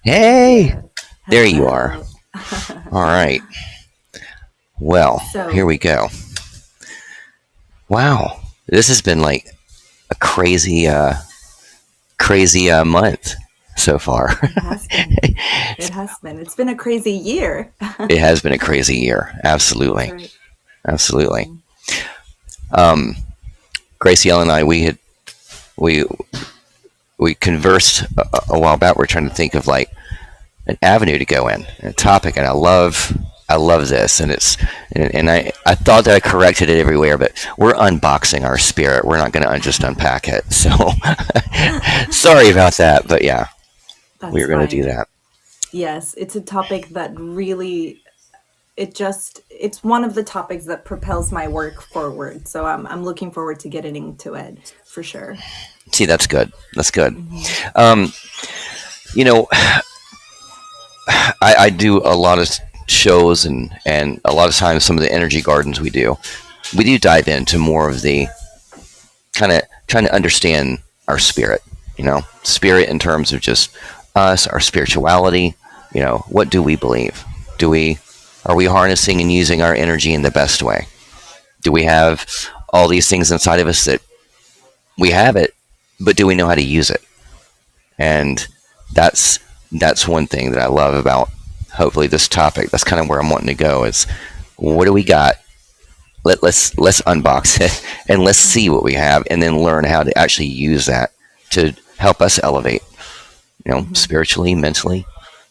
Hey, Good. there you are. Hello. All right. Well, here So we go. Wow, this has been like a crazy month so far. it has been. It has been. It's been a crazy year. It has been a crazy year. That's Absolutely, right. absolutely. Mhm. Um, Gracie Ellen and I, we we conversed a while back. We're trying to think of like an avenue to go in, a topic, and I love this, and I thought that I corrected it everywhere, but we're unboxing our spirit. We're not going to just unpack it. So sorry about that, but yeah, we That's are going to do fine. that. Yes, it's a topic that really it's one of the topics that propels my work forward. So I'm looking forward to getting into it for sure. See, that's good. That's good. Hmm. Um, you know, I do a lot of shows, and a lot of times some of the energy gardens we do dive into more of the kind of trying to understand our spirit. Spirit in terms of just us, our spirituality. What do we believe? Do we Are we harnessing and using our energy in the best way? Do we have all these things inside of us that we have it, but do we know how to use it? And that's that's one thing that I love about hopefully this topic. That's kind of where I'm wanting to go. Is what do we got? Let's unbox it and let's see Hmm. what we have, and then learn how to actually use that to help us elevate. Hmm. Spiritually, mentally,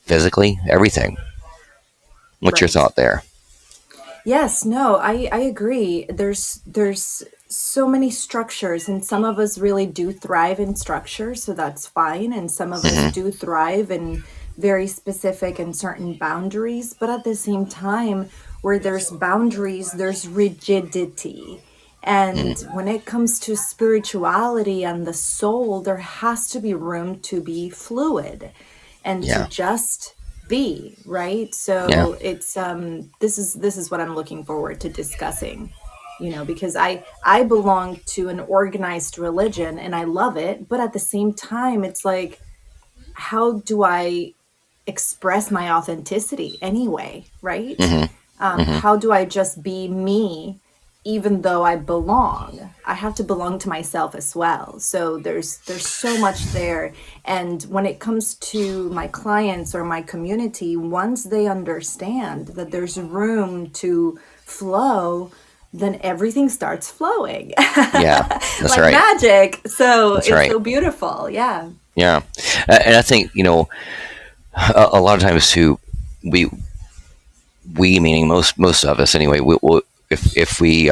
physically, everything. What's your Right. thought there? Yes, no, I agree. There's so many structures, and some of us really do thrive in structure, so that's fine, and some of us Hmm. do thrive in very specific and certain boundaries, but at the same time, where there's boundaries, there's rigidity. And Hmm. when it comes to spirituality and the soul, there has to be room to be fluid and to Yeah, just be, right? yeah, So it's this is what I'm looking forward to discussing, because I belong to an organized religion and I love it, but at the same time it's like, how do I express my authenticity anyway, right? hmm hmm How do I just be me, even though I belong? I have to belong to myself as well. So there's so much there. And when it comes to my clients or my community, once they understand that there's room to flow, then everything starts flowing yeah. That's like right. magic. So That's it's right. so beautiful. Yeah. Yeah, and I think a lot of times too, we we meaning most of us anyway. If we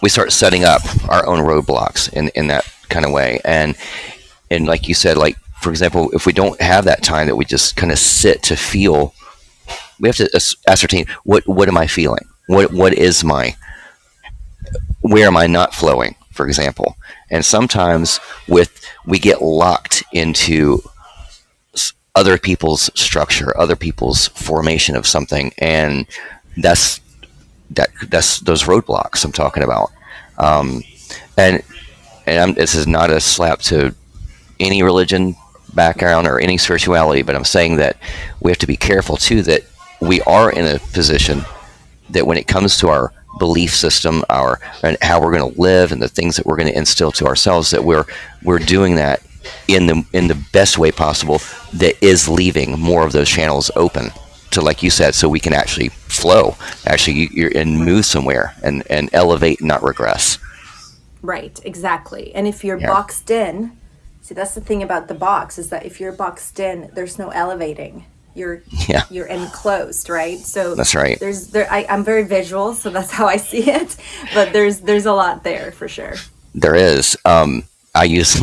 start setting up our own roadblocks in that kind of way, and like you said, like for example, if we don't have that time that we just kind of sit to feel, we have to ascertain what am I feeling? What is my Where am I not flowing? For example, and sometimes with we get locked into other people's structure, other people's formation of something, and that's that's those roadblocks I'm talking about. Um, and this is not a slap to any religion background or any spirituality, but I'm saying that we have to be careful too that we are in a position that when it comes to our belief system, our and how we're going to live, and the things that we're going to instill to ourselves, that we're doing that in the best way possible. That is leaving more of those channels open to, like you said, so we can actually flow, actually you're and move Right. somewhere and elevate, not regress. Right, exactly. And if you're Yeah, boxed in, see, that's the thing about the box, is that if you're boxed in, there's no elevating. You're yeah, you're enclosed, right? So that's right. I'm very visual, so that's how I see it. But there's a lot there for sure. There is. I use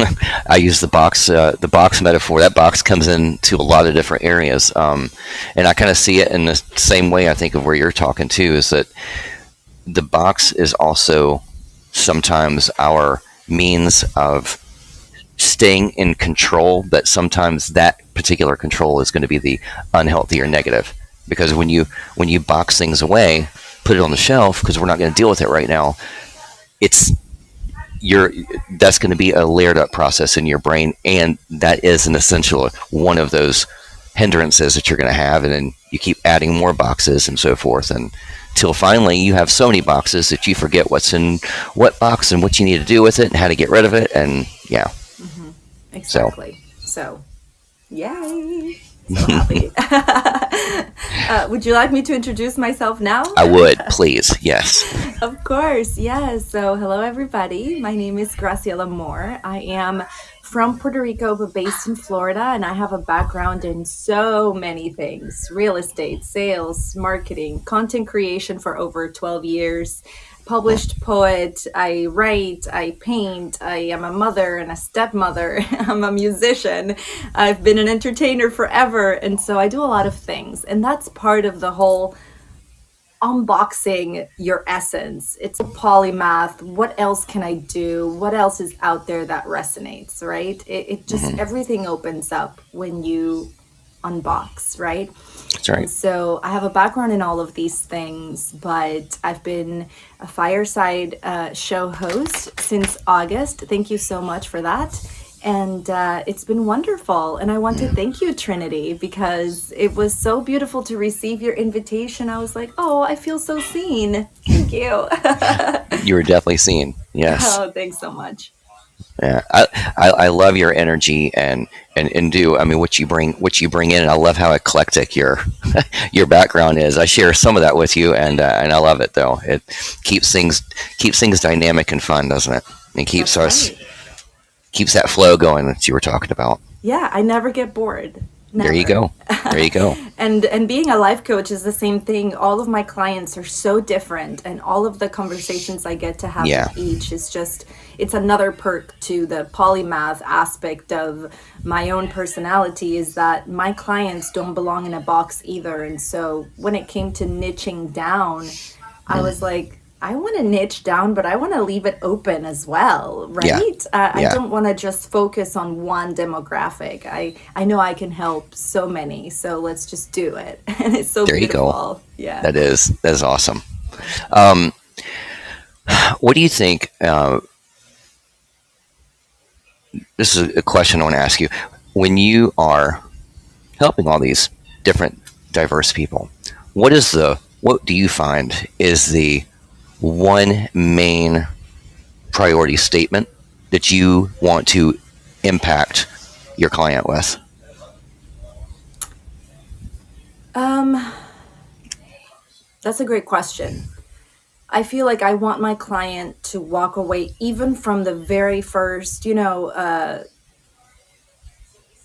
I use the box metaphor. That box comes into a lot of different areas, and I kind of see it in the same way. I think of where you're talking to is that the box is also sometimes our means of staying in control, but sometimes that particular control is going to be the unhealthy or negative. Because when you box things away, put it on the shelf because we're not going to deal with it right now. It's you're That's going to be a layered up process in your brain, and that is an essential one of those hindrances that you're going to have, and then you keep adding more boxes and so forth, and till finally you have so many boxes that you forget what's in what box and what you need to do with it and how to get rid of it, and yeah. Hmm. So Exactly. So, yay! So happy. Would you like me to introduce myself now? I would, please, yes. Of course, yes. So, hello everybody. My name is Graciela Moore. I am from Puerto Rico, but based in Florida, and I have a background in so many things: real estate, sales, marketing, content creation for over 12 years. Published poet, I write, I paint, I am a mother and a stepmother, I'm a musician, I've been an entertainer forever, and so I do a lot of things. And that's part of the whole unboxing your essence. It's a polymath. What else can I do? What else is out there that resonates, right? It just, Hmm. everything opens up when you unbox, right? That's And right. so I have a background in all of these things, but I've been a fireside show host since August. Thank you so much for that. And it's been wonderful. And I want to thank you, Trinity, because it was so beautiful to receive your invitation. I was like, oh, I feel so seen. Thank you. You were definitely seen, yes. Oh, thanks so much. Yeah, I love your energy, and do, I mean, what you bring in, and I love how eclectic your background is. I share some of that with you, and I love it, though. It keeps things dynamic and fun, doesn't it? And That's right. keeps that flow going that you were talking about. Yeah, I never get bored. There you Never. go. There you go. And being a life coach is the same thing. All of my clients are so different, and all of the conversations I get to have Yeah. with each is just, it's another perk to the polymath aspect of my own personality, is that my clients don't belong in a box either. And so when it came to niching down, I was like, I want to niche down, but I want to leave it open as well, Yeah. right? I Yeah. don't want to just focus on one demographic. I know I can help so many, so let's just do it. And it's so There you go. beautiful. Yeah. That is awesome. Um, what do you think? This is a question I want to ask you. When you are helping all these different diverse people, what do you find is the one main priority statement that you want to impact your client with? Um, that's a great question. I feel like I want my client to walk away even from the very first,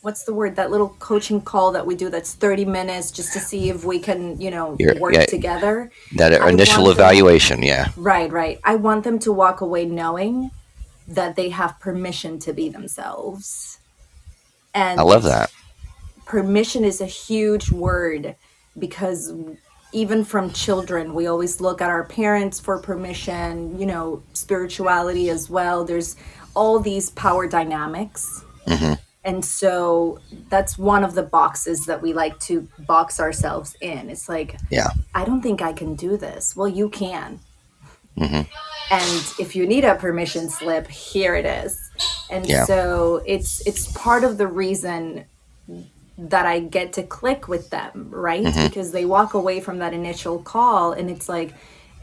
what's the word, that little coaching call that we do that's 30 minutes just to see if we can, work Yeah, together. that I initial want them, evaluation. Yeah, right, right. I want them to walk away knowing that they have permission to be themselves. I And love that. permission is a huge word, because even from children, we always look at our parents for permission, spirituality as well. There's all these power dynamics. Hmm. And so that's one of the boxes that we like to box ourselves in. It's like, Yeah. I don't think I can do this. Well, you can. Hmm. And if you need a permission slip, here it is. And Yeah. so it's part of the reason that I get to click with them, right? Hmm. Because they walk away from that initial call and it's like,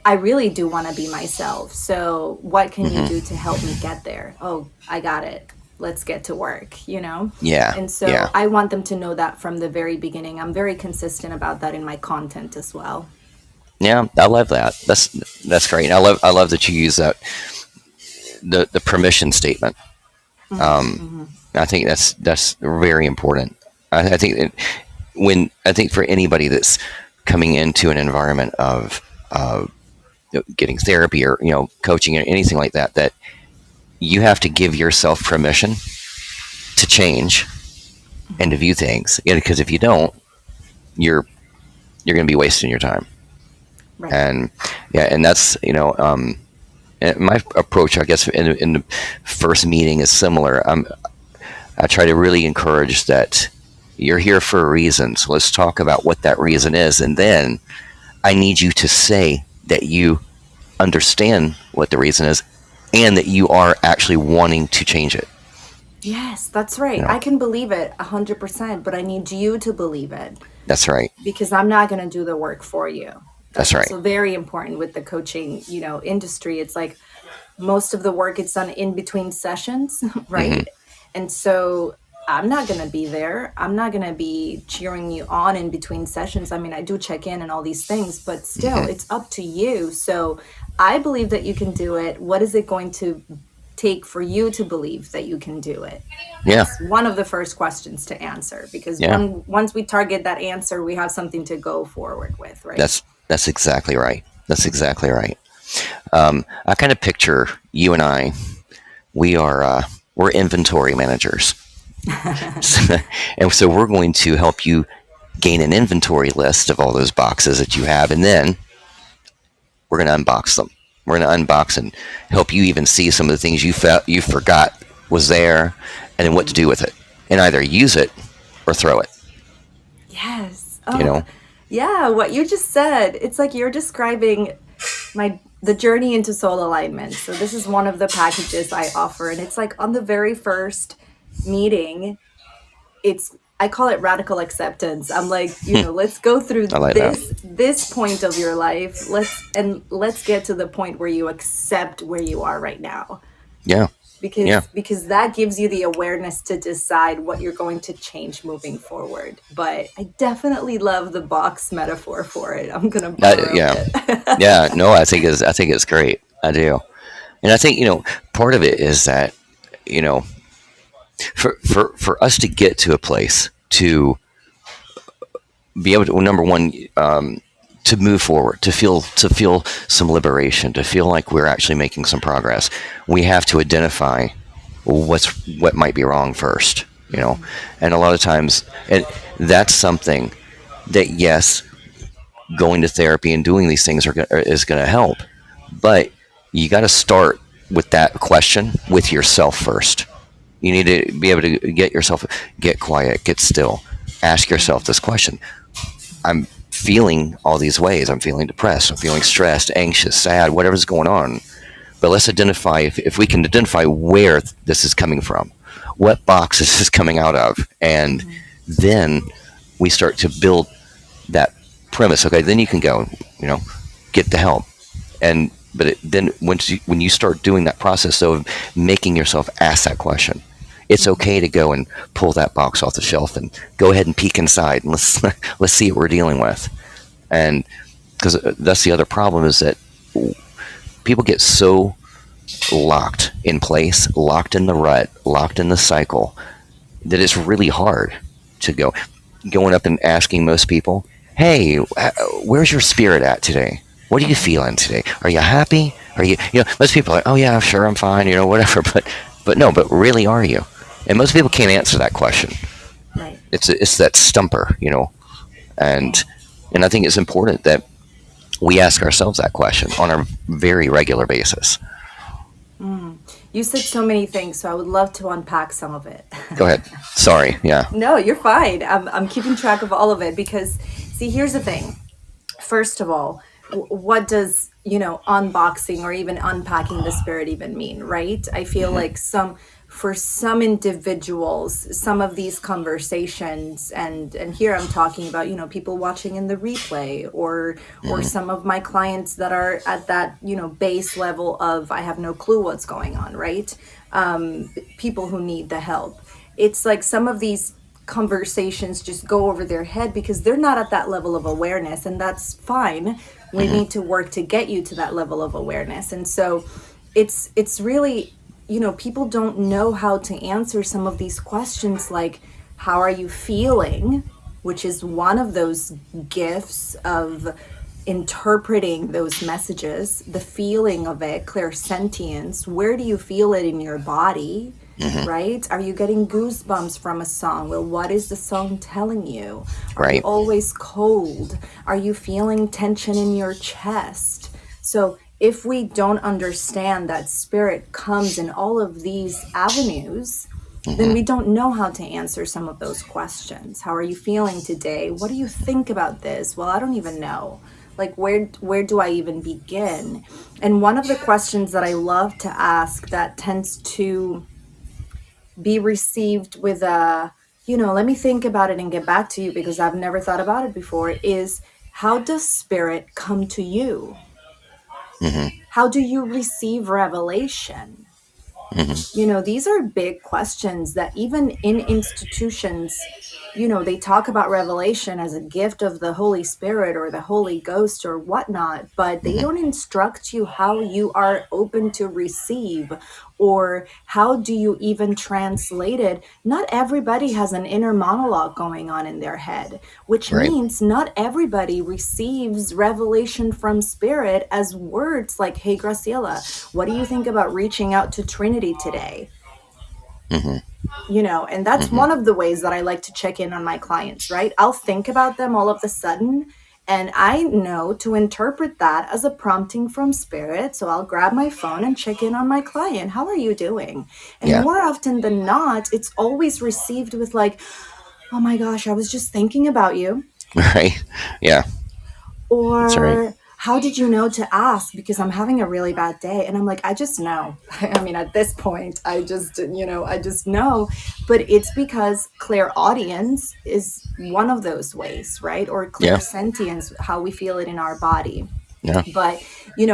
I really do want to be myself. So what can you Hmm. do to help me get there? Oh, I got it. Let's get to work. Yeah. And Yeah. so I want them to know that from the very beginning. I'm very consistent about that in my content as well. Yeah. I love that. That's great. And I love that you use that, the permission statement. Hmm. Um, Hmm. I think that's very important. I think I think for anybody that's coming into an environment of getting therapy, or coaching, or anything like that, that you have to give yourself permission to change and Hmm. to view things. Because if you don't, you're you're going to be wasting your time. Right. And yeah, and that's and my approach, I guess, in the first meeting is similar. I try to really encourage that you're here for a reason. So let's talk about what that reason is, and then I need you to say that you understand what the reason is, and that you are actually wanting to change it. Yes, that's You right. know, I can believe it 100%, but I need you to believe it that's right. because I'm not going to do the work for you. That's That's right. also very important with the coaching, industry. It's like most of the work gets done in between sessions, Hmm. right? And so I'm not going to be there. I'm not going to be cheering you on in between sessions. I mean, I do check in and all these things, but still, Hmm. it's up to you. So I believe that you can do it. What is it going to take for you to believe that you can do it? Yeah. That's one of the first questions to answer because Yeah. once we target that answer, we have something to go forward with, right? That's exactly right. That's exactly right. I kind of picture you and I. We are we're inventory managers, and so we're going to help you gain an inventory list of all those boxes that you have, and then we're going to unbox them. We're going to unbox and help you even see some of the things you forgot was there, and then what to do with it, and either use it or throw it. Yes. You Oh, know. yeah. What you just said, it's like you're describing the journey into soul alignment. So this is one of the packages I offer, and it's like on the very first meeting, it's I call it radical acceptance. I'm like, let's go through I like that. this point of your life. Let's get to the point where you accept where you are right now. Yeah. Yeah. Because that gives you the awareness to decide what you're going to change moving forward. But I definitely love the box metaphor for it. I'm gonna borrow Yeah. it. Yeah. No, I think it's great. I do, and I think part of it is that you know for us to get to a place to be able to, well, number one, to move forward, to feel some liberation, to feel like we're actually making some progress, we have to identify what might be wrong first. And a lot of times, and that's something that, yes, going to therapy and doing these things is going to help, but you got to start with that question with yourself first. You need to be able to get quiet, get still, ask yourself this question. I'm feeling all these ways. I'm feeling depressed. I'm feeling stressed, anxious, sad, whatever's going on. But let's identify, if we can identify where this is coming from, what box this is coming out of, and then we start to build that premise. Okay, then you can go, you know, get the help. And but then when you start doing that process of making yourself ask that question, it's okay to go and pull that box off the shelf and go ahead and peek inside and let's see what we're dealing with. And because that's the other problem, is that people get so locked in place, locked in the rut, locked in the cycle, that it's really hard to going up and asking most people, "Hey, where's your spirit at today? What are you feeling today? Are you happy? Are you, most people are like, oh yeah, sure, I'm fine, whatever." But no, but really, are you? And most people can't answer that question. Right. It's that stumper, and and I think it's important that we ask ourselves that question on a very regular basis. You said so many things, so I would love to unpack some of it. Go ahead. Sorry. Yeah. No, you're fine. I'm keeping track of all of it because, see, here's the thing. First of all, what does, unboxing or even unpacking the spirit even mean, right? I feel Hmm. like for some individuals, some of these conversations, and here I'm talking about, people watching in the replay, or Hmm. some of my clients that are at that, base level of I have no clue what's going on, right? People who need the help. It's like some of these conversations just go over their head because they're not at that level of awareness, and that's fine. We Hmm. need to work to get you to that level of awareness. And so it's really, people don't know how to answer some of these questions, like how are you feeling, which is one of those gifts of interpreting those messages, the feeling of it, clairsentience. Where do you feel it in your body? Hmm. Right? Are you getting goosebumps from a song? Well, what is the song telling you? Are you Right. always cold? Are you feeling tension in your chest? So, if we don't understand that spirit comes in all of these avenues, then Hmm. we don't know how to answer some of those questions. How are you feeling today? What do you think about this? Well, I don't even know. Like, where do I even begin? And one of the questions that I love to ask that tends to be received with a, let me think about it and get back to you because I've never thought about it before, is how does spirit come to you? Hmm. How do you receive revelation? Hmm. These are big questions that even in institutions, they talk about revelation as a gift of the Holy Spirit or the Holy Ghost or whatnot, but they Hmm. don't instruct you how you are open to receive, or how do you even translate it. Not everybody has an inner monologue going on in their head, which Right. means not everybody receives revelation from spirit as words like, hey, Graciela, what do you think about reaching out to Trinity today? Hmm. And that's Hmm. one of the ways that I like to check in on my clients, right? I'll think about them all of a sudden, and I know to interpret that as a prompting from spirit. So I'll grab my phone and check in on my client. How are you doing? And Yeah. more often than not, it's always received with, like, oh my gosh, I was just thinking about you. Right. Yeah. That's right. Or how did you know to ask? Because I'm having a really bad day. And I'm like, I just know. I mean, at this point, I just know. But it's because clairaudience is one of those ways, right? Or Yeah. clairsentience, how we feel it in our body. Yeah. But,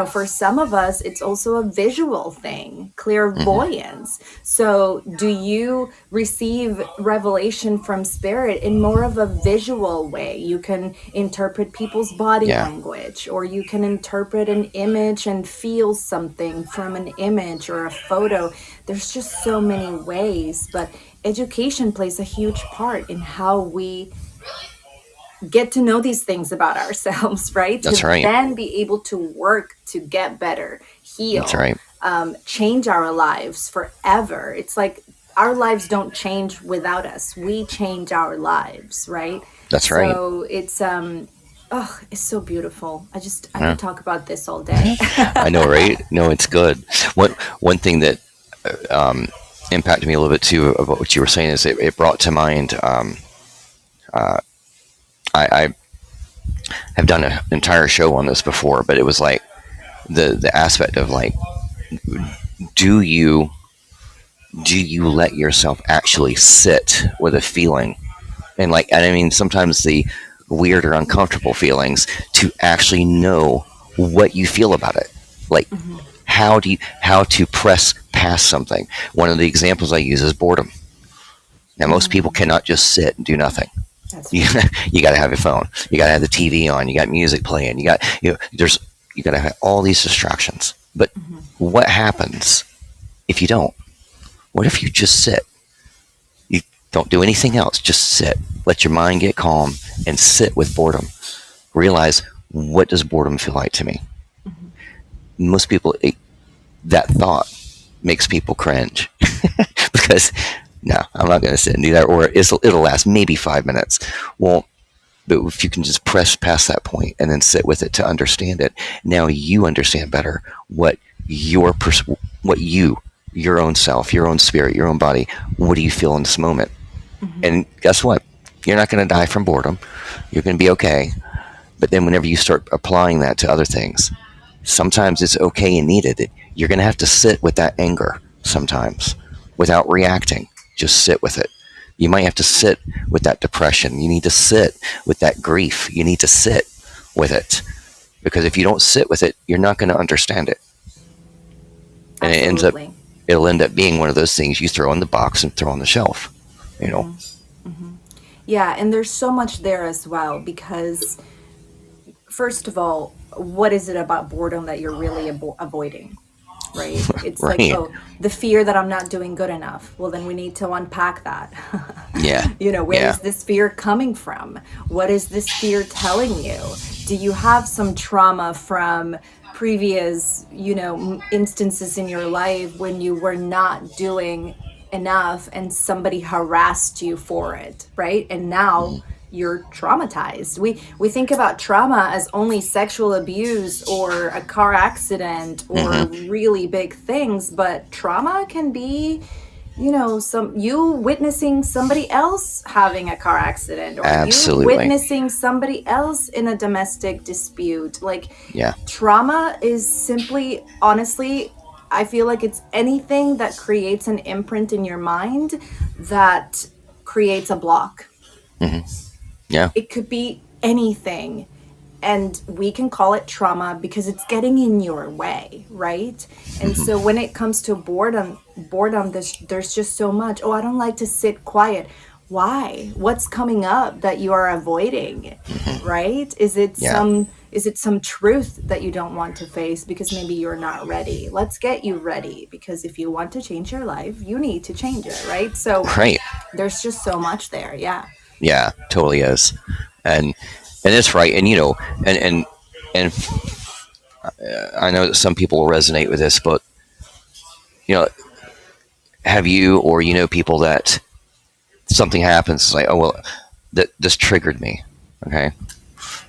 for some of us, it's also a visual thing, Hmm. clairvoyance. So, do you receive revelation from spirit in more of a visual way? You can interpret people's body Yeah. language, or you can interpret an image and feel something from an image or a photo. There's just so many ways, but education plays a huge part in how we get to know these things about ourselves, right? That's To right. then be able to work to get better, That's heal, right. change our lives forever. It's like our lives don't change without us. We change our lives, right? That's right. So oh, it's so beautiful. I Yeah. could talk about this all day. I know, right? No, it's good. One thing that um, impacted me a little bit too about what you were saying is it brought to mind. I have done an entire show on this before, but it was like the aspect of like, do you do you let yourself actually sit with a feeling, and I mean sometimes the weird or uncomfortable feelings, to actually know what you feel about it, like Mhm. how to press past something. One of the examples I use is boredom. Now most people Mm, cannot just sit and do nothing. that's You, right. you got to have your phone. You got to have the TV on. You got music playing. You got to have all these distractions. But Mhm. what happens if you don't? What if you just sit? You don't do anything else. Just sit. Let your mind get calm and sit with boredom. Realize, what does boredom feel like to me? Mhm. Most people, that thought makes people cringe because no, I'm not going to sit and do that, or it'll last maybe 5 minutes. Well, but if you can just press past that point and then sit with it to understand it, now you understand better what your what your own self, your own spirit, your own body, what do you feel in this moment? Mhm. And guess what? You're not going to die from boredom. You're going to be okay. But then whenever you start applying that to other things, sometimes it's okay and needed. You're going to have to sit with that anger sometimes without reacting. Just sit with it. You might have to sit with that depression. You need to sit with that grief. You need to sit with it. Because if you don't sit with it, you're not going to understand it. And Absolutely. it'll end up being one of those things you throw in the box and throw on the shelf. You know? Mhm. Mhm. Yeah, and there's so much there as well because, first of all, what is it about boredom that you're really avoiding? Right? It's like, Right. oh, the fear that I'm not doing good enough. Well, then we need to unpack that. Yeah. Where Yeah. is this fear coming from? What is this fear telling you? Do you have some trauma from previous, instances in your life when you were not doing enough and somebody harassed you for it, right? And now Mhm. you're traumatized. We think about trauma as only sexual abuse or a car accident or Mhm. really big things, but trauma can be, some you witnessing somebody else having a car accident, or you Absolutely. witnessing somebody else in a domestic dispute. Like, Yeah. trauma is simply, honestly, I feel like it's anything that creates an imprint in your mind that creates a block. Yeah. It could be anything. And we can call it trauma because it's getting in your way, right? And so when it comes to boredom, there's just so much. Oh, I don't like to sit quiet. Why? What's coming up that you are avoiding, right? Yeah. Is it some truth that you don't want to face because maybe you're not ready? Let's get you ready, because if you want to change your life, you need to change it, right? So Right. there's just so much there. Yeah. Yeah. Totally is. And it's right. And and I know that some people will resonate with this, but you know, have you or people that something happens, it's like, oh well, that this triggered me. Okay.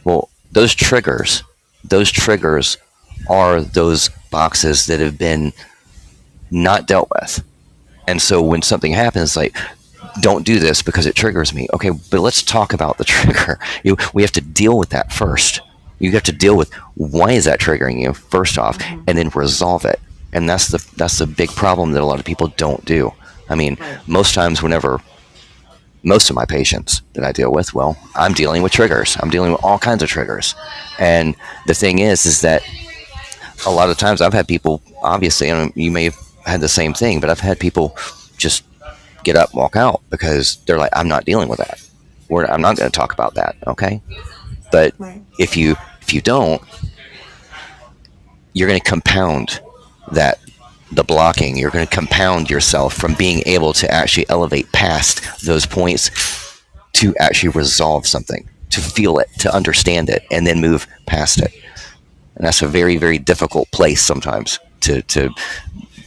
Well, those triggers are those boxes that have been not dealt with. And so when something happens, like, don't do this because it triggers me. Okay, but let's talk about the trigger. We have to deal with that first. You have to deal with why is that triggering you first off, Hmm. and then resolve it. And that's the big problem that a lot of people don't do. I mean, Right. most times, whenever most of my patients that I deal with, well, I'm dealing with triggers. I'm dealing with all kinds of triggers, and the thing is that a lot of times I've had people, obviously, and you may have had the same thing, but I've had people just get up, walk out because they're like, I'm not dealing with that. I'm not going to talk about that. Okay, but Right. if you don't, you're going to compound that the blocking. You're going to compound yourself from being able to actually elevate past those points to actually resolve something, to feel it, to understand it, and then move past it. And that's a very, very difficult place sometimes to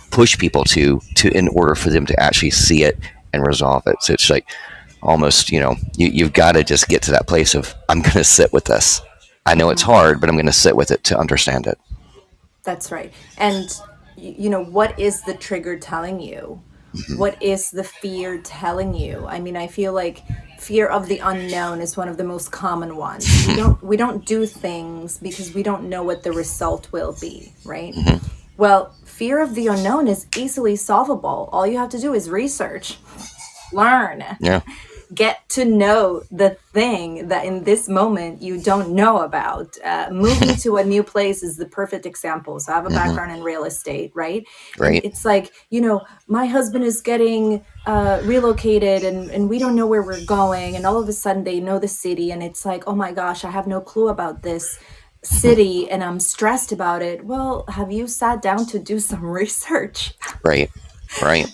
push people to in order for them to actually see it and resolve it. So it's like almost, you've got to just get to that place of, I'm going to sit with this. I know it's hard, but I'm going to sit with it to understand it. That's right. And what is the trigger telling you? What is the fear telling you? I mean, I feel like fear of the unknown is one of the most common ones. We don't do things because we don't know what the result will be, right? Well, fear of the unknown is easily solvable. All you have to do is research, learn, Yeah. get to know the thing that in this moment you don't know about. Moving to a new place is the perfect example. So I have a background in real estate, right? And Right. it's like, my husband is getting relocated, and we don't know where we're going. And all of a sudden they know the city, and it's like, oh my gosh, I have no clue about this city and I'm stressed about it. Well, have you sat down to do some research? Right. Right.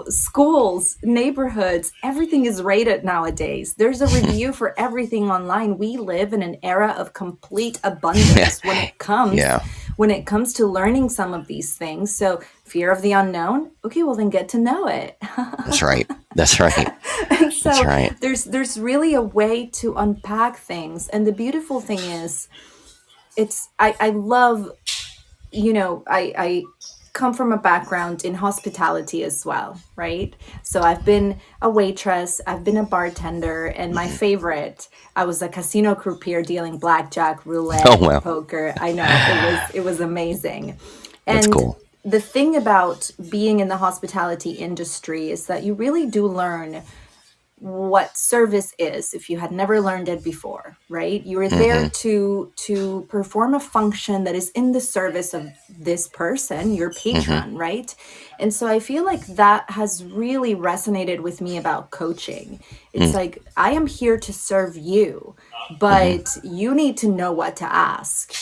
Schools, neighborhoods, everything is rated nowadays. There's a review for everything online. We live in an era of complete abundance Yeah. when it comes to learning some of these things. So, fear of the unknown. Okay, well then get to know it. That's right. That's right. And That's so right. there's really a way to unpack things. And the beautiful thing is, I love, I come from a background in hospitality as well, right? So I've been a waitress, I've been a bartender, and my favorite, I was a casino croupier dealing blackjack, Oh roulette, well, poker. I know, it was amazing. that's And cool. the thing about being in the hospitality industry is that you really do learn what service is if you had never learned it before, right? You are there Hmm. to perform a function that is in the service of this person, your Hmm. patron, right? And so I feel like that has really resonated with me about coaching. It's Mm. like, I am here to serve you, Hmm. but you need to know what to ask.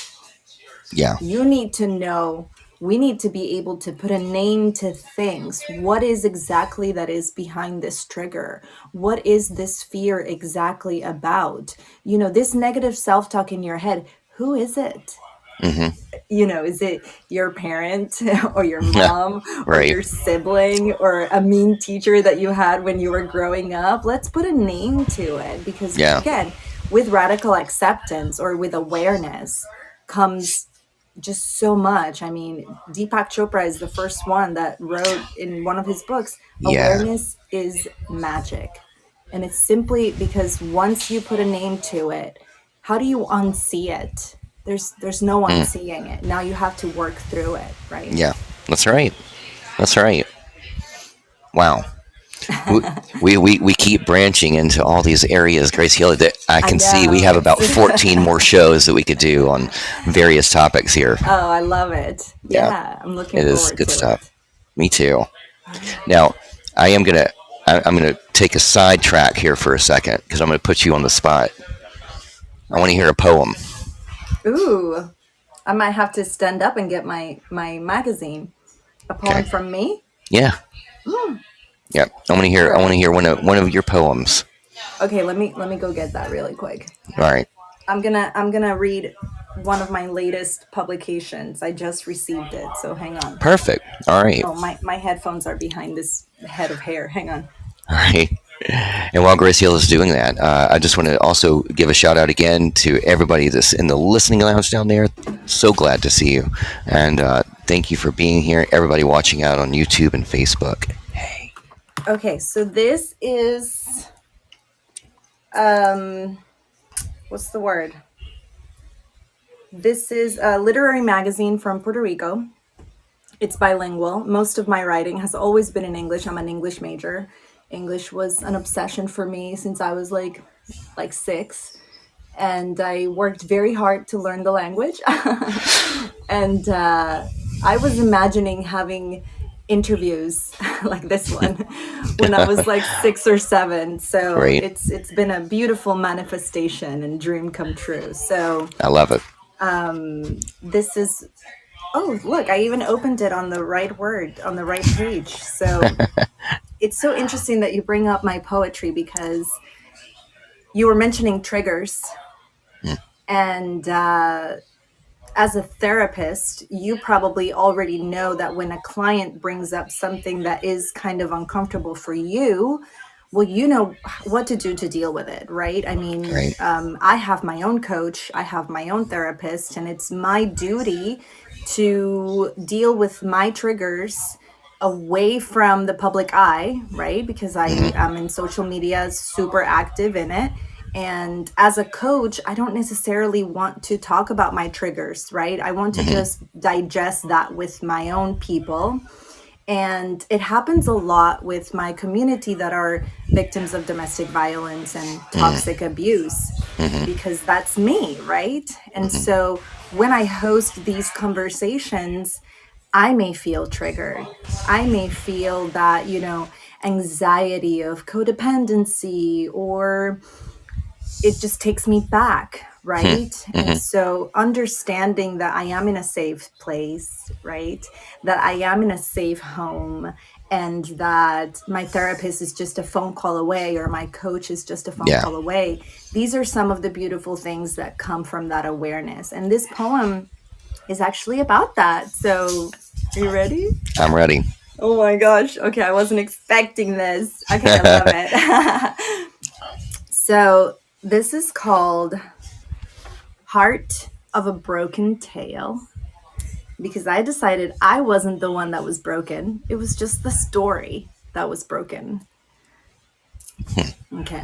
Yeah. You need to know, we need to be able to put a name to things. What is exactly that is behind this trigger? What is this fear exactly about? This negative self-talk in your head, who is it? Hmm. Is it your parent or your mom or Right. your sibling or a mean teacher that you had when you were growing up? Let's put a name to it, because Yeah. again, with radical acceptance or with awareness comes just so much. I mean, Deepak Chopra is the first one that wrote in one of his books, Yeah. awareness is magic. And it's simply because once you put a name to it, how do you unsee it? There's no Mm. unseeing it. Now you have to work through it, right? Yeah. That's right. That's right. Wow. We keep branching into all these areas, Grace Hill, that I I can see we know. have about 14 more shows that we could do on various topics here. Oh, I love it. Yeah, Yeah, I'm looking it is forward good to stuff. it. Me too. Now, I am gonna I'm gonna take a side track here for a second because I'm gonna put you on the spot. I want to hear a poem. Ooh, I might have to stand up and get my magazine. A Okay. poem from me? Yeah. Mm, Yeah. I want to sure. hear one of your poems. Okay, let me go get that really quick. All right. I'm gonna read one of my latest publications. I just received it, so hang on. Perfect. All right. Oh, my headphones are behind this head of hair. Hang on. All right. And while Grace Hill is doing that, I just want to also give a shout out again to everybody that's in the listening lounge down there. So glad to see you. And thank you for being here. Everybody watching out on YouTube and Facebook. Hey. Okay, so this is um what's the word? This is a literary magazine from Puerto Rico. It's bilingual. Most of my writing has always been in English. I'm an English major. English was an obsession for me since I was like 6, and I worked very hard to learn the language. And I was imagining having interviews like this one when I was like 6 or 7. So Great. it's been a beautiful manifestation and dream come true. So I love it. this is, oh, look, I even opened it on the right word, on the right page. So it's so interesting that you bring up my poetry because you were mentioning triggers. Mm, And as a therapist, you probably already know that when a client brings up something that is kind of uncomfortable for you, well, you know what to do to deal with it, right? I mean, great. I have my own coach, I have my own therapist, and it's my duty to deal with my triggers away from the public eye, right? Because I Mm-hmm. am in social media, super active in it. And as a coach, I don't necessarily want to talk about my triggers, right? I want to Mm-hmm. just digest that with my own people. And it happens a lot with my community that are victims of domestic violence and toxic abuse, Mm-hmm. because that's me, right? And Mm-hmm. so when I host these conversations, I may feel triggered. I may feel that, anxiety of codependency, or it just takes me back, right? And Mm-hmm. so understanding that I am in a safe place, right? That I am in a safe home, and that my therapist is just a phone call away, or my coach is just a phone Yeah. call away. These are some of the beautiful things that come from that awareness. And this poem is actually about that. So, are you ready? I'm ready. Oh my gosh. Okay, I wasn't expecting this. Okay, I love it. So, this is called Heart of a Broken Tale, because I decided I wasn't the one that was broken. It was just the story that was broken. Okay.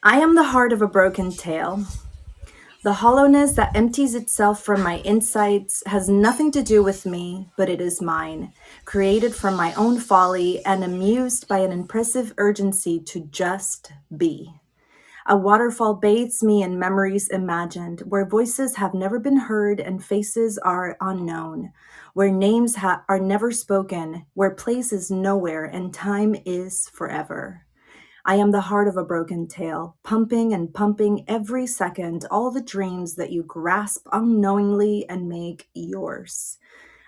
I am the heart of a broken tale. The hollowness that empties itself from my insides has nothing to do with me, but it is mine, created from my own folly and amused by an impressive urgency to just be. A waterfall bathes me in memories imagined, where voices have never been heard and faces are unknown, where names are never spoken, where place is nowhere and time is forever. I am the heart of a broken tale, pumping and pumping every second all the dreams that you grasp unknowingly and make yours.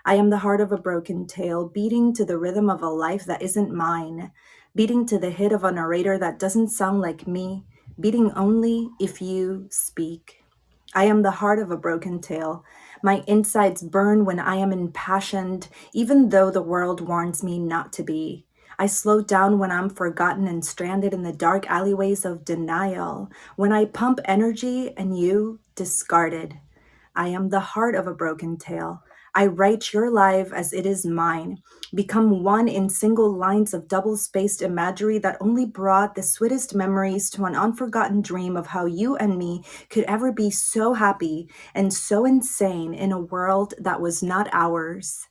I am the heart of a broken tale, beating to the rhythm of a life that isn't mine, beating to the hit of a narrator that doesn't sound like me, beating only if you speak. I am the heart of a broken tale. My insides burn when I am impassioned, even though the world warns me not to be. I slow down when I'm forgotten and stranded in the dark alleyways of denial, when I pump energy and you discarded. I am the heart of a broken tale. I write your life as it is mine, become one in single lines of double spaced imagery that only brought the sweetest memories to an unforgotten dream of how you and me could ever be so happy and so insane in a world that was not ours.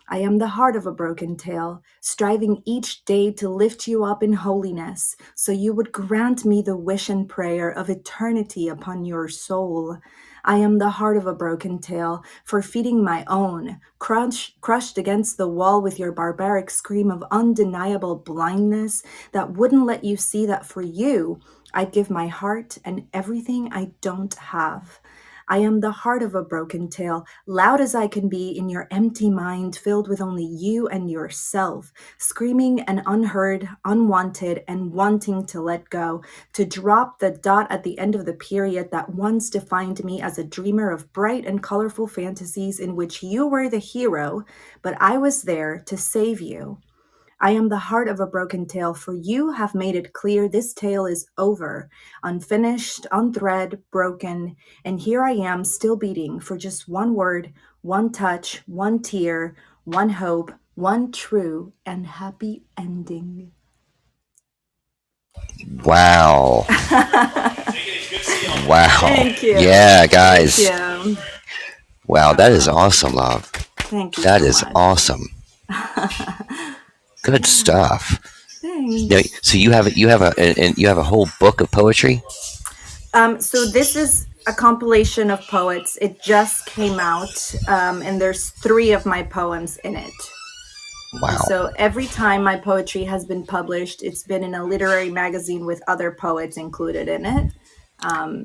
I am the heart of a broken tale, striving each day to lift you up in holiness, so you would grant me the wish and prayer of eternity upon your soul. I am the heart of a broken tale, for feeding my own, crushed against the wall with your barbaric scream of undeniable blindness that wouldn't let you see that for you, I'd give my heart and everything I don't have. I am the heart of a broken tale, loud as I can be in your empty mind, filled with only you and yourself, screaming and unheard, unwanted, and wanting to let go, to drop the dot at the end of the period that once defined me as a dreamer of bright and colorful fantasies in which you were the hero, but I was there to save you. I am the heart of a broken tale, for you have made it clear this tale is over, unfinished, unthread, broken, and here I am still beating for just one word, one touch, one tear, one hope, one true and happy ending. Wow. Wow. Thank you. Yeah, Thank guys. you. Wow, that is awesome, love. Thank you That so is much. awesome. Good Yeah, stuff. Now, thanks. so you have a whole book of poetry. So this is a compilation of poets. It just came out, and there's three of my poems in it. And Wow, so every time my poetry has been published, it's been in a literary magazine with other poets included in it.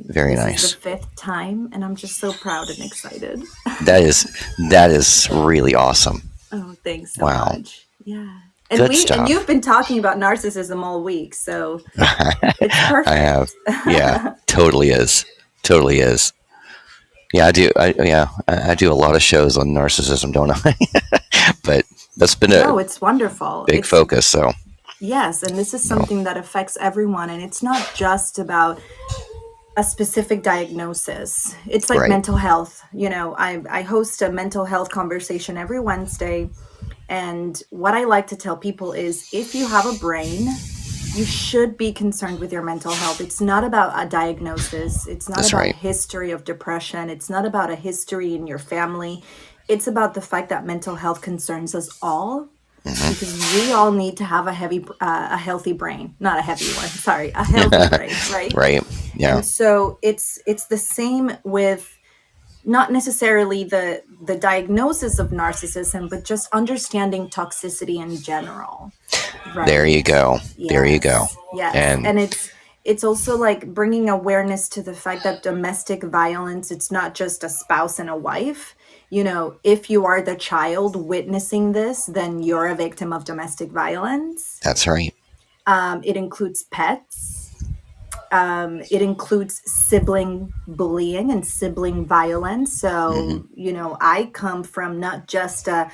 very This is the nice. fifth time, and I'm just so proud and excited. That is that is really awesome. Oh, thanks so Wow, much. Yeah. good And stuff. you've been talking about narcissism all week, so it's I have. perfect. Yeah, totally is. Totally is. Yeah, I do. I do a lot of shows on narcissism, don't I? But that's been a No, it's wonderful. big It's focus. So, Yes, and this is no, something that affects everyone, and it's not just about a specific diagnosis. It's like right. mental health. I host a mental health conversation every Wednesday, and what I like to tell people is if you have a brain, you should be concerned with your mental health. It's not about a diagnosis, it's not That's about a right. history of depression, it's not about a history in your family. It's about the fact that mental health concerns us all Hmm. because we all need to have a healthy brain, not a heavy one. Sorry, a healthy brain, right? Right. Yeah. And so it's the same with not necessarily the diagnosis of narcissism, but just understanding toxicity in general, There you right? go. There you go. Yes, yes, And and it's also like bringing awareness to the fact that domestic violence, it's not just a spouse and a wife. If you are the child witnessing this, then you're a victim of domestic violence. that's right. It includes pets. It includes sibling bullying and sibling violence. Hmm. So, I come from not just a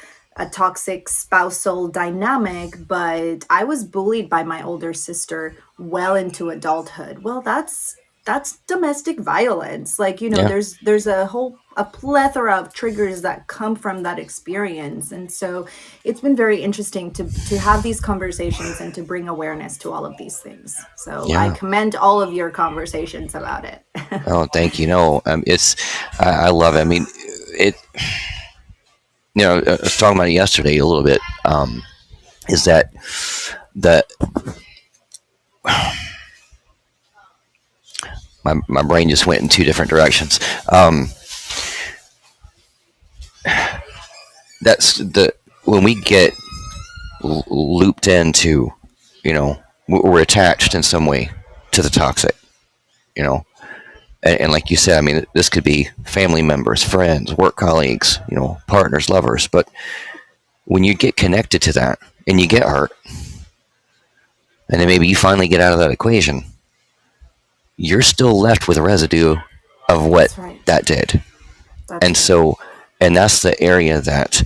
toxic spousal dynamic, but I was bullied by my older sister well into adulthood. Well, that's domestic violence. Like, Yeah. there's a plethora of triggers that come from that experience. And so it's been very interesting to have these conversations and to bring awareness to all of these things. So I Yeah. commend all of your conversations about it. Oh, thank you. No, it's I love it. I mean, it. I was talking about it yesterday a little bit. Is that the my brain just went in two different directions. That's the when we get looped into, you know, we're attached in some way to the toxic, you know, and like you said, I mean, this could be family members, friends, work colleagues, partners, lovers, but when you get connected to that and you get hurt, and then maybe you finally get out of that equation, you're still left with a residue of what That's right. that did. That's And right. so, and that's the area that,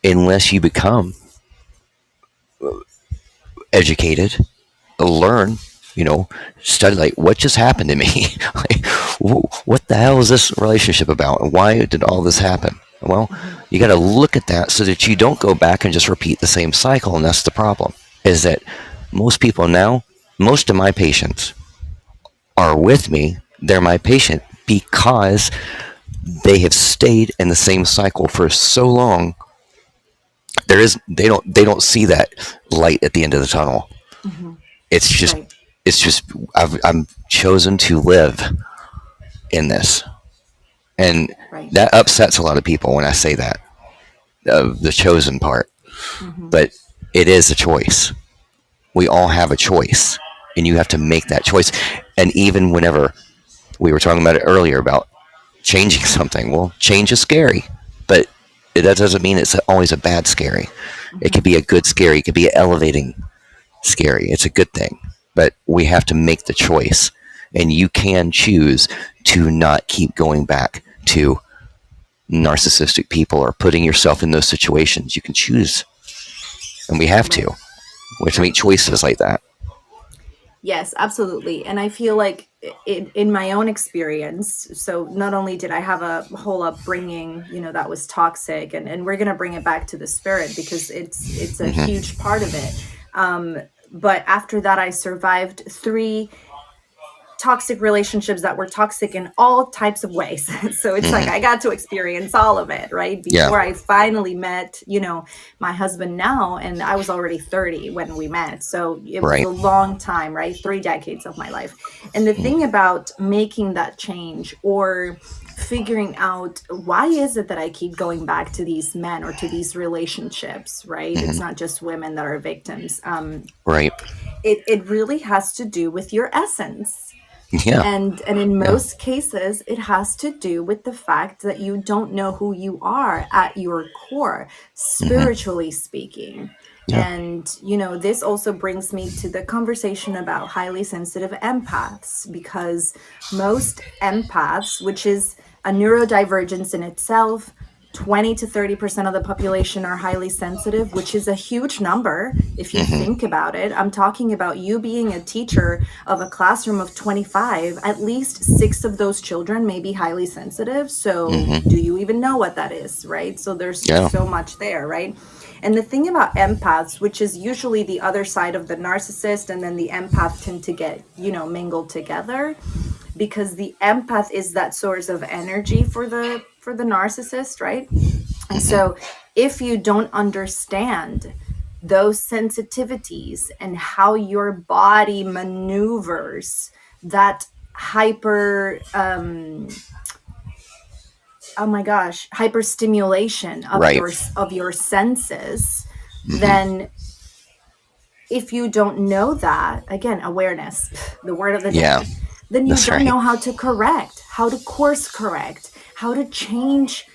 unless you become educated, learn, you know, study like what just happened to me. Like, what the hell is this relationship about? And why did all this happen? Well, Mhm. you got to look at that so that you don't go back and just repeat the same cycle. And that's the problem is that most people now, most of my patients are with me. They're my patient because they have stayed in the same cycle for so long They don't see that light at the end of the tunnel. Hmm. It's just Right. it's just I'm chosen to live in this, and Right. that upsets a lot of people when I say that, the chosen part. Hmm. But it is a choice. We all have a choice, and you have to make that choice. And even whenever we were talking about it earlier about changing something, well, change is scary, but that doesn't mean it's always a bad scary. It Hmm. could be a good scary. It could be elevating scary. It's a good thing, but we have to make the choice, and you can choose to not keep going back to narcissistic people or putting yourself in those situations. You can choose, and we have to. Right. We have to make Right. choices like that. Yes, absolutely. And I feel like in my own experience, so not only did I have a whole upbringing, that was toxic, and we're going to bring it back to the spirit because it's a Hmm. huge part of it. Um, but after that, I survived three toxic relationships that were toxic in all types of ways. So it's like Hmm. I got to experience all of it, right? Yeah. Before I finally met, my husband now, and I was already 30 when we met. So it was Right. a long time, right? 3 decades of my life. And the thing about making that change or figuring out why is it that I keep going back to these men or to these relationships, right? It's Hmm. not just women that are victims. Right. It really has to do with your essence, Yeah. and in Yeah. most cases, it has to do with the fact that you don't know who you are at your core, Hmm. spiritually speaking. Yeah. And, this also brings me to the conversation about highly sensitive empaths, because most empaths, which is a neurodivergence in itself, 20 to 30% of the population are highly sensitive, which is a huge number if you think Hmm. about it. I'm talking about you being a teacher of a classroom of 25, at least six of those children may be highly sensitive. So, do Hmm. you even know what that is, right? So, there's Yeah. just so much there, right? And the thing about empaths, which is usually the other side of the narcissist, and then the empath tend to get, mingled together, because the empath is that source of energy for the narcissist, right? And Hmm. so if you don't understand those sensitivities and how your body maneuvers that hyper oh my gosh, hyperstimulation of Right. your senses, Hmm. then if you don't know that, again, awareness, the word of the Yeah. day, then you That's don't right. know how to correct, how to course correct, how to change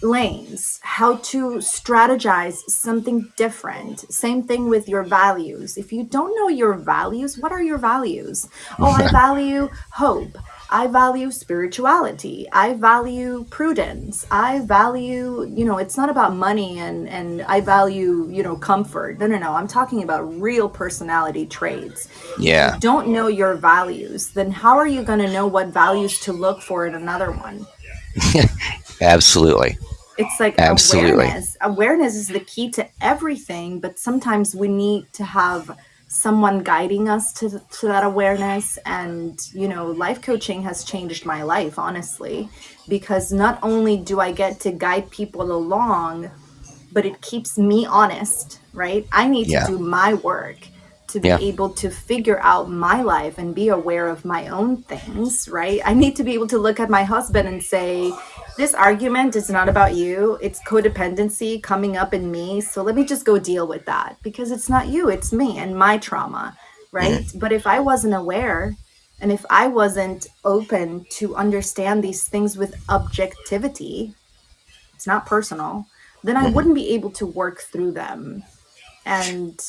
lanes, how to strategize something different. Same thing with your values. If you don't know your values, what are your values? Oh, I value hope. I value spirituality. I value prudence. I value, it's not about money and I value, comfort. No, no, no. I'm talking about real personality traits. If you Yeah. don't know your values, then how are you going to know what values to look for in another one? Absolutely. It's like Absolutely. awareness is the key to everything, but sometimes we need to have someone guiding us to that awareness. And life coaching has changed my life, honestly, because not only do I get to guide people along, but it keeps me honest, right? I need to Yeah. do my work to be Yeah. able to figure out my life and be aware of my own things, right? I need to be able to look at my husband and say, this argument is not about you. It's codependency coming up in me. So let me just go deal with that, because it's not you, it's me and my trauma, right? Hmm. But if I wasn't aware and if I wasn't open to understand these things with objectivity, it's not personal, then I Hmm. wouldn't be able to work through them. And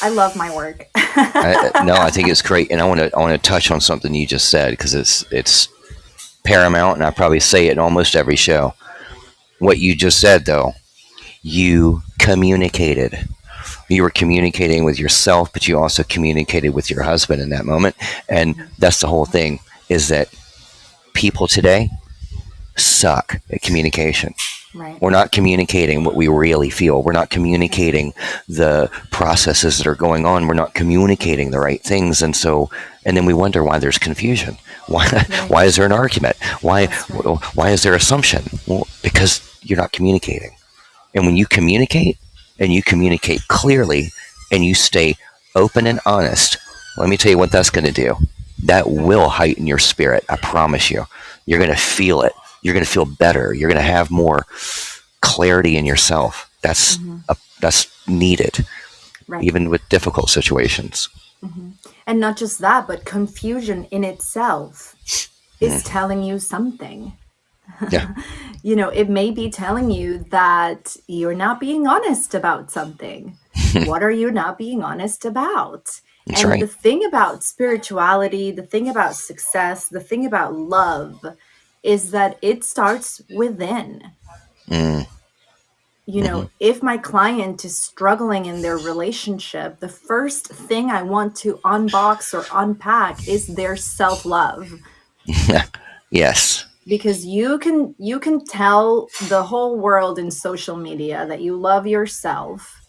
I love my work. No, I think it's great, and I want to touch on something you just said because it's paramount, and I probably say it in almost every show. What you just said, though, you communicated. You were communicating with yourself, but you also communicated with your husband in that moment, and Mhm. that's the whole thing. Is that people today suck at communication. Right. We're not communicating what we really feel. We're not communicating the processes that are going on. We're not communicating the right things. And then we wonder why there's confusion. Why, Right. why is there an argument? That's right. Why is there assumption? Well, because you're not communicating. And when you communicate, and you communicate clearly and you stay open and honest, let me tell you what that's going to do. That will heighten your spirit. I promise you. You're going to feel it. You're going to feel better. You're going to have more clarity in yourself. Hmm. That's needed, Right. even with difficult situations. Hmm. And not just that, but confusion in itself is Mm. telling you something. Yeah, It may be telling you that you're not being honest about something. What are you not being honest about? that's And the right. thing about spirituality, the thing about success, the thing about love is that it starts within. Mm. Hmm. If my client is struggling in their relationship, the first thing I want to unbox or unpack is their self-love, Yes. because you can tell the whole world in social media that you love yourself,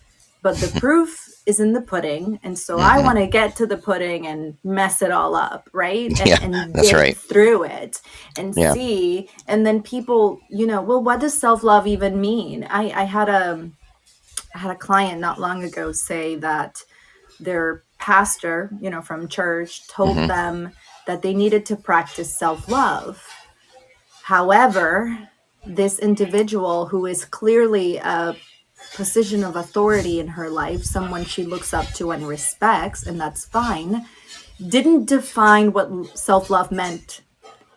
but the proof is in the pudding. And so I Hmm. want to get to the pudding and mess it all up, right? and Yeah, and that's dig right. through it and Yeah. see. And then people, well, what does self-love even mean? I had a client not long ago say that their pastor, from church, told Hmm. them that they needed to practice self-love. However, this individual, who is clearly a position of authority in her life, someone she looks up to and respects, and that's fine, didn't define what self love meant.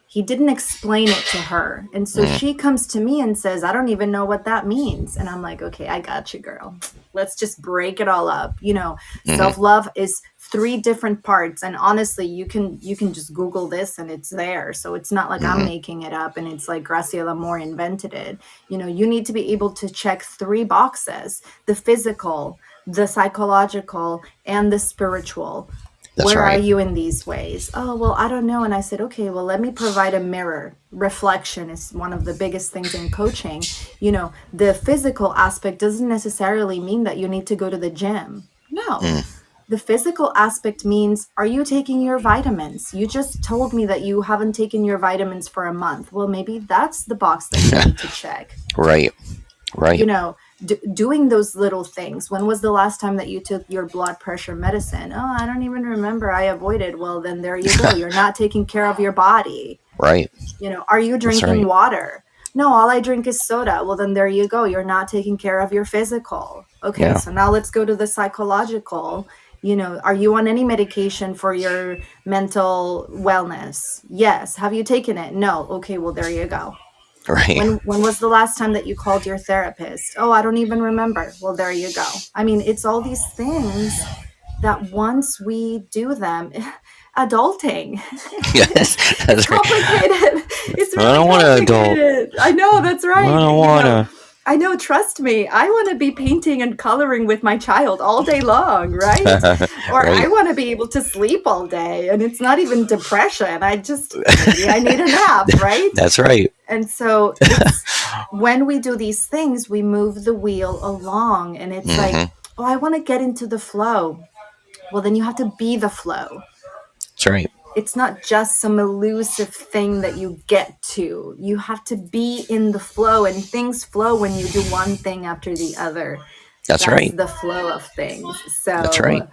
He didn't explain it to her. And so Mm. she comes to me and says, I don't even know what that means. And I'm like, okay, I got you, girl. Let's just break it all up. Hmm. Self-love is three different parts. And honestly, you can just Google this and it's there. So it's not like I'm Hmm. making it up and it's like Graciela Moore invented it. You need to be able to check three boxes: the physical, the psychological, and the spiritual. That's Where are right. you in these ways? Oh, well, I don't know. And I said, okay, well, let me provide a mirror. Reflection is one of the biggest things in coaching. The physical aspect doesn't necessarily mean that you need to go to the gym. No. Mm. The physical aspect means, are you taking your vitamins? You just told me that you haven't taken your vitamins for a month. Well, maybe that's the box that you need to check. Right. you Right. know doing those little things. When was the last time that you took your blood pressure medicine? Oh, I don't even remember. I avoided. Well, then there you go. You're not taking care of your body. Right. Are you That's drinking right. water? No, all I drink is soda. Well, then there you go. You're not taking care of your physical. Okay, Yeah. so now let's go to the psychological. Are you on any medication for your mental wellness? Yes. Have you taken it? No. Okay, well, there you go. Right. When was the last time that you called your therapist? Oh, I don't even remember. Well, there you go. I mean, it's all these things that once we do them, adulting, Yes. it's That's right. complicated. It's I really don't want to adult. complicated. I know, that's I right. don't want to. I know, trust me. I want to be painting and coloring with my child all day long, right? Or I Right. want to be able to sleep all day, and it's not even depression. Maybe I need a nap, right? That's right. And so it's when we do these things, we move the wheel along, and it's like, Hmm. oh, I want to get into the flow. Well, then you have to be the flow. That's right. It's not just some elusive thing that you get to. You have to be in the flow, and things flow when you do one thing after the other. That's That's right. the flow of things. That's right. So,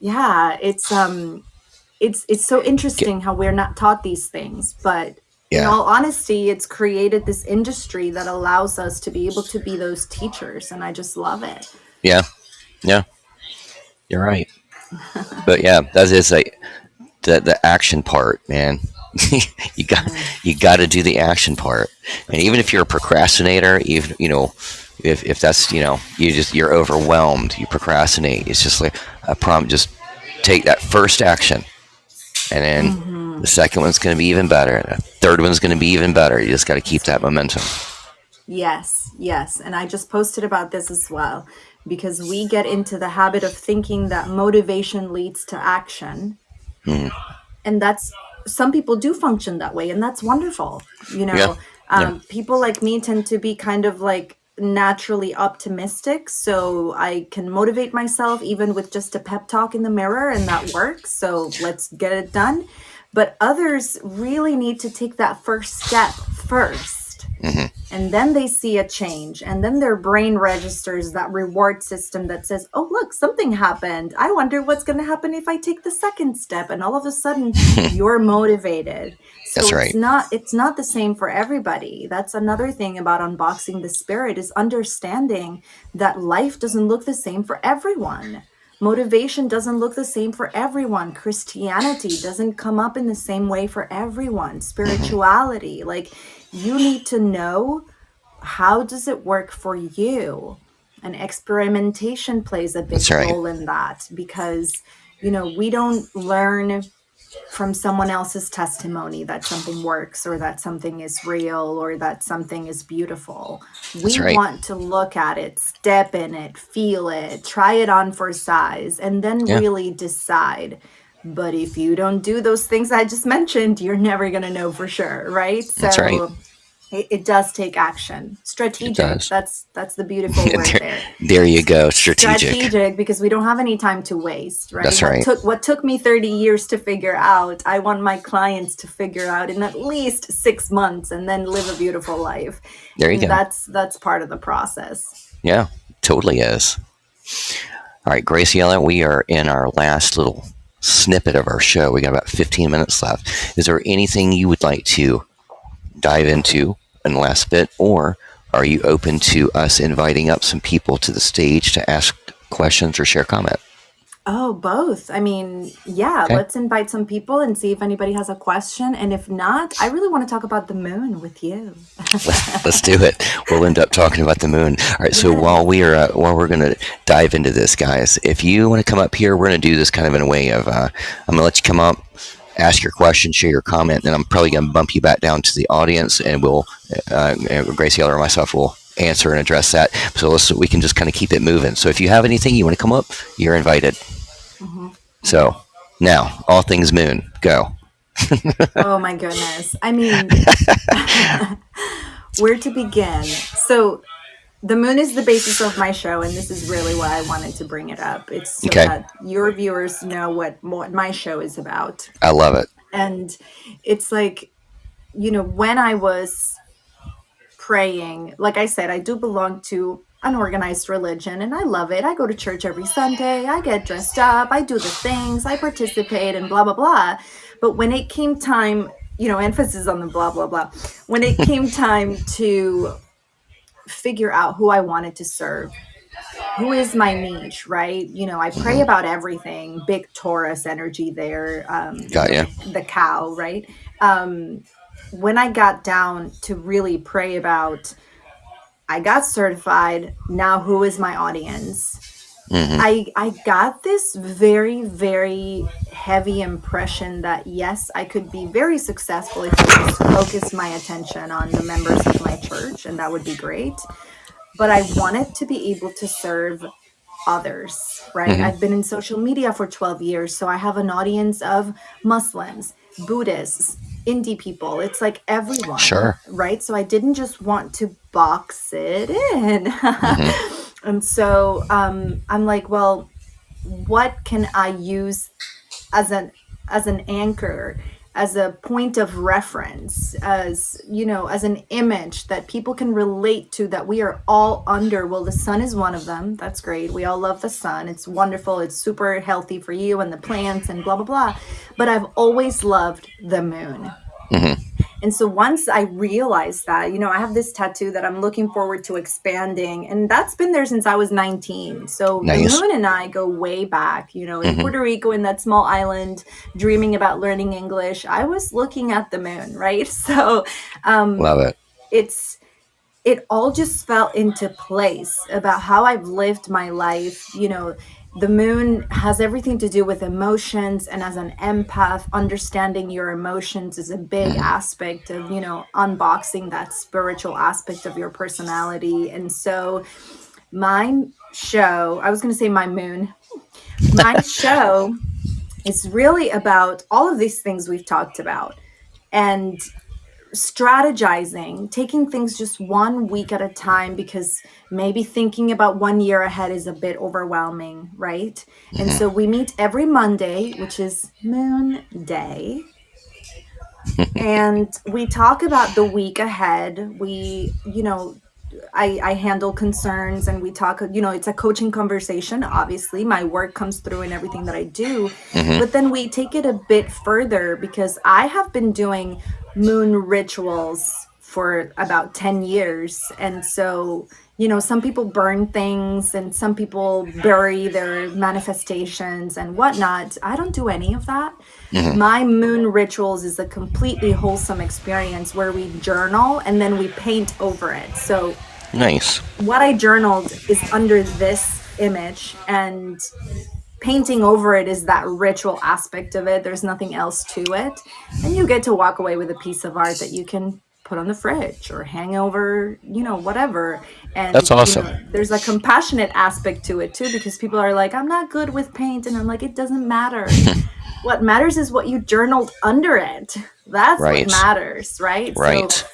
yeah, it's so Get, interesting how we're not taught these things, but in yeah. all honesty, it's created this industry that allows us to be able to be those teachers, and I just love it. Yeah. Yeah. You're right. But yeah, that is the action part, man. you got Mhm. you got to do the action part, and even if you're a procrastinator, even if that's you're overwhelmed, you procrastinate. It's just like a prompt. Just take that first action, and then the Mhm. second one's going to be even better. The third one's going to be even better. You just got to keep That's that right. momentum. Yes, yes. And I just posted about this as well, because we get into the habit of thinking that motivation leads to action. Mm. And that's, some people do function that way, and that's wonderful. Yeah. Yeah. People like me tend to be kind of like naturally optimistic, so I can motivate myself even with just a pep talk in the mirror, and that works. So let's get it done. But others really need to take that first step first. Hmm. And then they see a change, and then their brain registers that reward system that says, oh, look, something happened. I wonder what's going to happen if I take the second step. And all of a sudden you're motivated. So That's it's right. not the same for everybody. That's another thing about unboxing the spirit, is understanding that life doesn't look the same for everyone. Motivation doesn't look the same for everyone. Christianity doesn't come up in the same way for everyone. Hmm. Spirituality, like, you need to know, how does it work for you? And experimentation plays a big That's right. role in that, because we don't learn from someone else's testimony that something works, or that something is real, or that something is beautiful. That's We right. want to look at it, step in it, feel it, try it on for size, and then Yeah. really decide. But if you don't do those things I just mentioned, you're never going to know for sure, right? That's right. So it does take action. It Strategic. does. That's the beautiful word there, there. there you go. Strategic. Strategic, because we don't have any time to waste, right? That's What right. took me 30 years to figure out, I want my clients to figure out in at least 6 months, and then live a beautiful life. There you And go. that's part of the process. Yeah, totally is. All right, Graciela, we are in our last little snippet of our show. We got about 15 minutes left. Is there anything you would like to dive into in the last bit, or are you open to us inviting up some people to the stage to ask questions or share comment? Oh, both. I mean, yeah, Okay, let's invite some people and see if anybody has a question. And if not, I really want to talk about the moon with you. let's do it. We'll end up talking about the moon. All right. So Yes. while we're gonna dive into this, guys, if you want to come up here, we're gonna do this kind of in a way of I'm gonna let you come up, ask your question, share your comment, and I'm probably gonna bump you back down to the audience, and we'll Graciela or myself will answer and address that. So we can just kind of keep it moving. So if you have anything you want to come up, you're invited. Hmm. So now, all things moon, go. Oh my goodness. I mean, where to begin? So, the moon is the basis of my show, and this is really why I wanted to bring it up. It's so Okay, that your viewers know what my show is about. I love it. And it's like, when I was praying, like I said, I do belong to an organized religion, and I love it. I go to church every Sunday, I get dressed up, I do the things, I participate, and blah, blah, blah. But when it came time, emphasis on the blah, blah, blah, when it came time to figure out who I wanted to serve, who is my niche, right? I pray Hmm. about everything, big Taurus energy there, Got you. the cow, right? Um, when I got down to really pray about, I got certified. Now, who is my audience? Hmm. I got this very, very heavy impression that yes, I could be very successful if I just focused my attention on the members of my church, and that would be great. But I wanted to be able to serve others, right? Hmm. I've been in social media for 12 years, so I have an audience of Muslims, Buddhists, indie people. It's like everyone, Sure. right? So I didn't just want to box it in. Hmm. And so I'm like, well, what can I use as an anchor, as a point of reference, as as an image that people can relate to, that we are all under. Well, the sun is one of them. That's great. We all love the sun. It's wonderful. It's super healthy for you and the plants and blah blah blah. But I've always loved the moon. Hmm. And so once I realized that, I have this tattoo that I'm looking forward to expanding, and that's been there since I was 19. So the Nice. moon and I go way back, in Hmm. Puerto Rico, in that small island, dreaming about learning English. I was looking at the moon, right? So um, Love it. it's it all just fell into place about how I've lived my life. The moon has everything to do with emotions. And as an empath, understanding your emotions is a big Hmm. aspect of, unboxing that spiritual aspect of your personality. And so my show, I was going to say my show is really about all of these things we've talked about. And strategizing, taking things just 1 week at a time, because maybe thinking about 1 year ahead is a bit overwhelming, right? And Hmm. so we meet every Monday, which is Moon Day. and we talk about the week ahead. I handle concerns and we talk, it's a coaching conversation. Obviously, my work comes through in everything that I do. Hmm. But then we take it a bit further because I have been doing moon rituals for about 10 years. And so, some people burn things and some people bury their manifestations and whatnot. I don't do any of that. Hmm. My moon rituals is a completely wholesome experience where we journal and then we paint over it. So Nice. what I journaled is under this image, and painting over it is that ritual aspect of it. There's nothing else to it. And you get to walk away with a piece of art that you can put on the fridge or hang over, whatever. That's And, awesome. there's a compassionate aspect to it too, because people are like, I'm not good with paint. And I'm like, it doesn't matter. What matters is what you journaled under it. That's what Right. matters, right? So Right.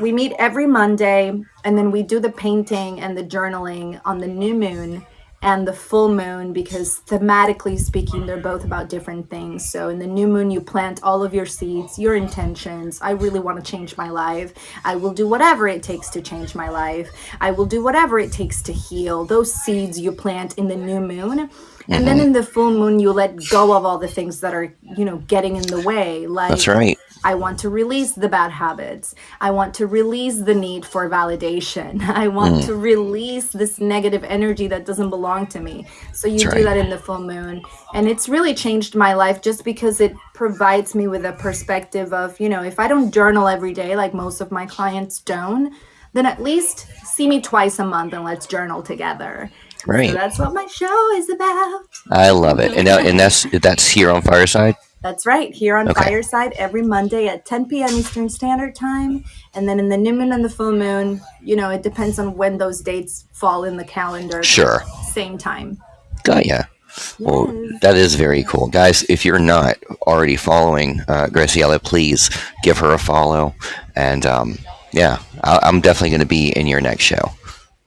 we meet every Monday, and then we do the painting and the journaling on the new moon and the full moon, because thematically speaking, they're both about different things. So in the new moon, you plant all of your seeds, your intentions. I really want to change my life. I will do whatever it takes to change my life. I will do whatever it takes to heal. Those seeds you plant in the new moon. And then Hmm. in the full moon, you let go of all the things that are, getting in the way. That's Like, right. I want to release the bad habits. I want to release the need for validation. I want Mm, to release this negative energy that doesn't belong to me. So you that's do right. that in the full moon. And it's really changed my life just because it provides me with a perspective of, if I don't journal every day, like most of my clients don't, then at least see me twice a month and let's journal together. So Right. that's what my show is about. I love it. And that's here on Fireside. That's right, here on Okay. Fireside every Monday at 10 p.m. Eastern Standard Time. And then in the new moon and the full moon, it depends on when those dates fall in the calendar, but Sure. same time. Got ya. Well, Yes. that is very cool, guys. If you're not already following Graciela, please give her a follow. And yeah, I'm definitely going to be in your next show.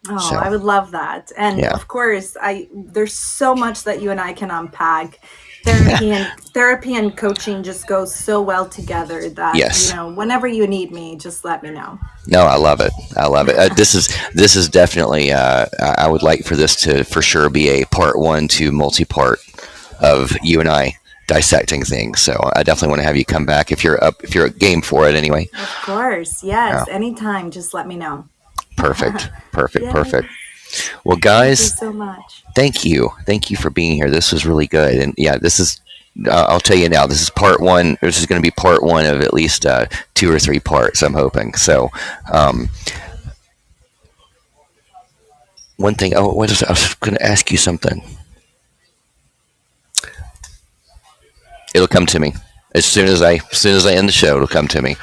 Oh, So I would love that. And yeah. of course, I there's so much that you and I can unpack. Therapy and coaching just goes so well together that, Yes. whenever you need me, just let me know. No, I love it. I love it. This is definitely. I would like for this to for sure be a part one to multi part of you and I dissecting things. So I definitely want to have you come back if you're up, if you're game for it anyway. Of course. Yeah, Yes, anytime, just let me know. perfect, perfect, Yes. perfect. Well, Thank you guys, so much. thank you for being here. This was really good, and yeah, this is. I'll tell you now. This is part one. This is going to be part one of at least two or three parts. I'm hoping. So, um, one thing. Oh, I was going to ask you something. It'll come to me as soon as I end the show. It'll come to me.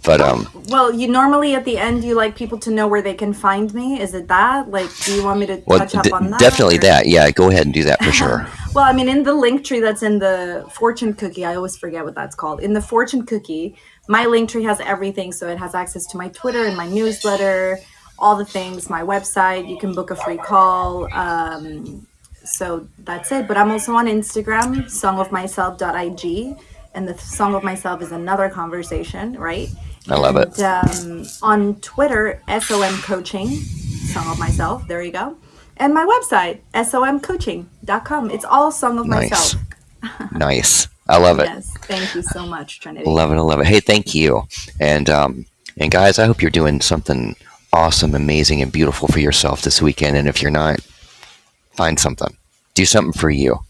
But Oh, well, you normally at the end you like people to know where they can find me. Is it that? Like, do you want me to well, touch up on that definitely or? that. Yeah, go ahead and do that for sure. Well, I mean, in the link tree that's in the fortune cookie, I always forget what that's called. In the fortune cookie, my link tree has everything. So it has access to my Twitter and my newsletter, all the things, my website. You can book a free call. So that's it. But I'm also on Instagram, songofmyself.ig. And the Song of Myself is another conversation, right? I love it. And on Twitter, SOM Coaching, Song of Myself. There you go. And my website, somcoaching.com. It's all Song of Nice, Myself. nice. I love it. Yes. Thank you so much, Trinity. Love it. I love it. Hey, thank you. And guys, I hope you're doing something awesome, amazing, and beautiful for yourself this weekend. And if you're not, find something. Do something for you,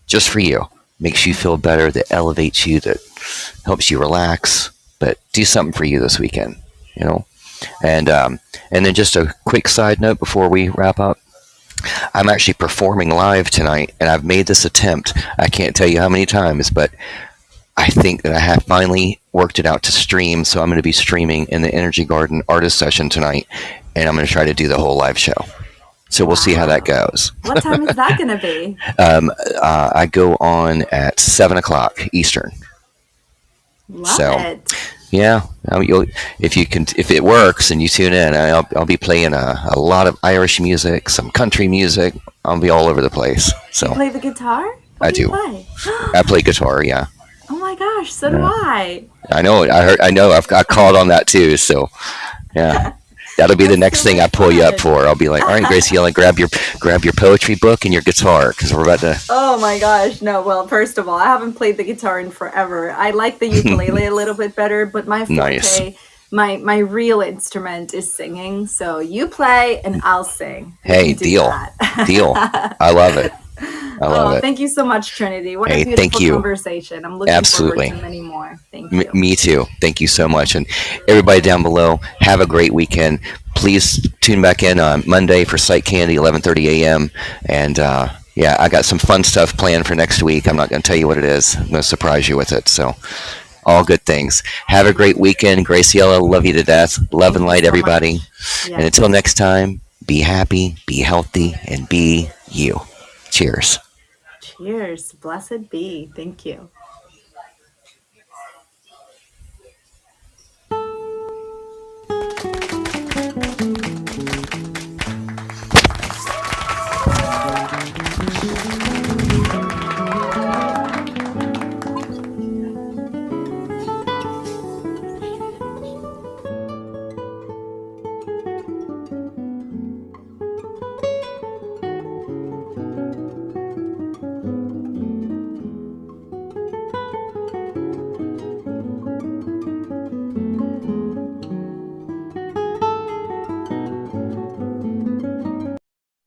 just for you. Makes you feel better. That elevates you. That helps you relax. But do something for you this weekend. You know. And then just a quick side note before we wrap up. I'm actually performing live tonight, and I've made this attempt. I can't tell you how many times, but I think that I have finally worked it out to stream. So I'm going to be streaming in the Energy Garden artist session tonight, and I'm going to try to do the whole live show. So we'll see how that Wow. goes. What time is that going to be? I go on at 7 o'clock Eastern. Love So it. yeah, if it works and you tune in, I'll be playing a lot of Irish music, some country music. I'll be all over the place. You So play the guitar? I What do you do. play? I play guitar. Yeah. Oh my my gosh, so do Yeah. I. I know it. I heard. I know. I called on that too. So yeah, that'll be the That's next so thing I much pull you up fun. for. I'll be like, all right, Graciela, grab your poetry book and your guitar because we're about to. Oh my gosh, no. Well, first of all, I haven't played the guitar in forever. I like the ukulele a little bit better, but my Nice. forte, my real instrument is singing. So you play and I'll sing. We Hey, can do deal, deal. that. I love it. I love Oh, it. thank you so much, Trinity. What a Hey, thank beautiful you. conversation. I'm looking forward Absolutely. to many more. Thank you. Me too. Thank you so much. And everybody down below, have a great weekend. Please tune back in on Monday for Sight Candy, 11:30 a.m. And yeah, I got some fun stuff planned for next week. I'm not going to tell you what it is. I'm going to surprise you with it. So, all good things. Have a great weekend. Graciela, love you to death. Love and Thank you light, so everybody. much. And until Yes. next time, be happy, be healthy, and be you. Cheers. Cheers. Blessed be. Thank you.